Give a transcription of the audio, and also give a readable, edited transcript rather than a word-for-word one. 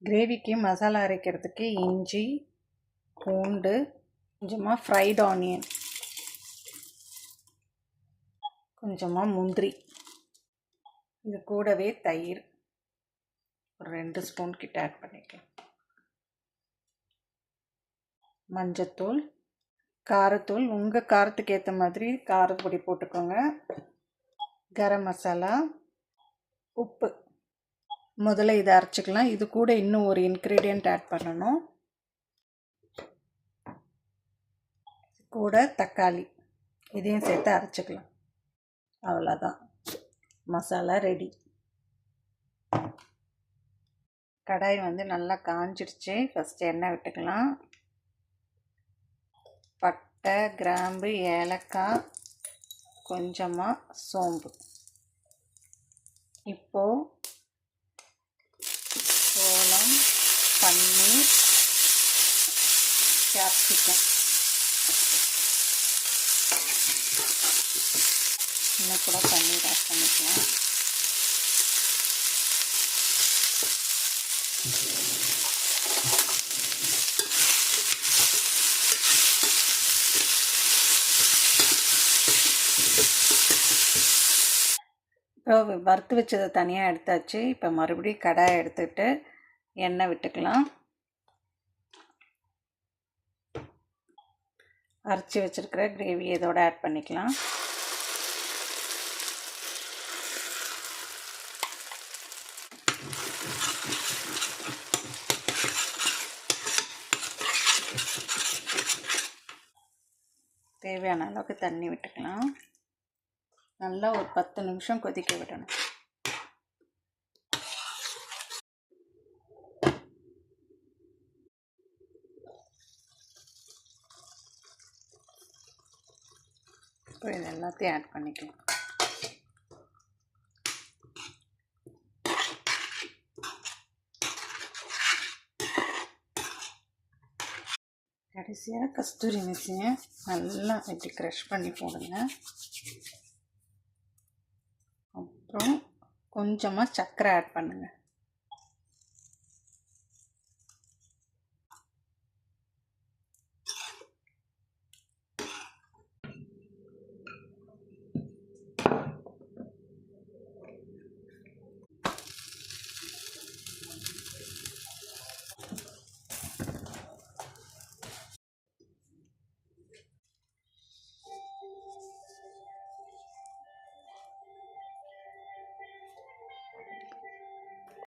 கிரேவிக்கு மசாலா அரைக்கிறதுக்கு இஞ்சி, பூண்டு, கொஞ்சமாக ஃப்ரைட் ஆனியன், கொஞ்சமாக முந்திரி, இது கூடவே தயிர் ஒரு 2 ஸ்பூன் கிட்ட ஆட் பண்ணிக்கலாம். மஞ்சத்தூள், காரத்தூள் உங்கள் காரத்துக்கு ஏற்ற மாதிரி காரப்பொடி போட்டுக்கோங்க. கரம் மசாலா, உப்பு. முதல்ல இதை அரைச்சிக்கலாம். இது கூட இன்னும் ஒரு இன்க்ரீடியண்ட் ஆட் பண்ணணும். கூட தக்காளி, இதையும் சேர்த்து அரைச்சிக்கலாம். அவ்வளோதான், மசாலா ரெடி. கடாய் நல்லா காஞ்சிடுச்சு. ஃபஸ்ட்டு எண்ணெய் விட்டுக்கலாம். பட்டை, கிராம்பு, ஏலக்காய், கொஞ்சமாக சோம்பு. இப்போது சோளம், பன்னீர், கேப்சிகம், இன்னும் கூட பன்னீர் ஆட் பண்ணிக்கலாம். இப்போ வறுத்து வச்சதை தனியாக எடுத்தாச்சு. இப்போ மறுபடியும் கடாயை எடுத்துகிட்டு எண்ணெய் விட்டுக்கலாம். அரைச்சி வச்சுருக்கிற கிரேவி இதோட ஆட் பண்ணிக்கலாம். தேவையான அளவுக்கு தண்ணி விட்டுக்கலாம். நல்லா ஒரு 10 நிமிஷம் கொதிக்க விடணும். இப்போ இது எல்லாத்தையும் ஆட் பண்ணிக்கலாம். கடைசியாக கஸ்தூரி மெத்தியை நல்லா இப்படி க்ரஷ் பண்ணி போடுங்க. அப்புறம் கொஞ்சமாக சர்க்கரை ஆட் பண்ணுங்கள்.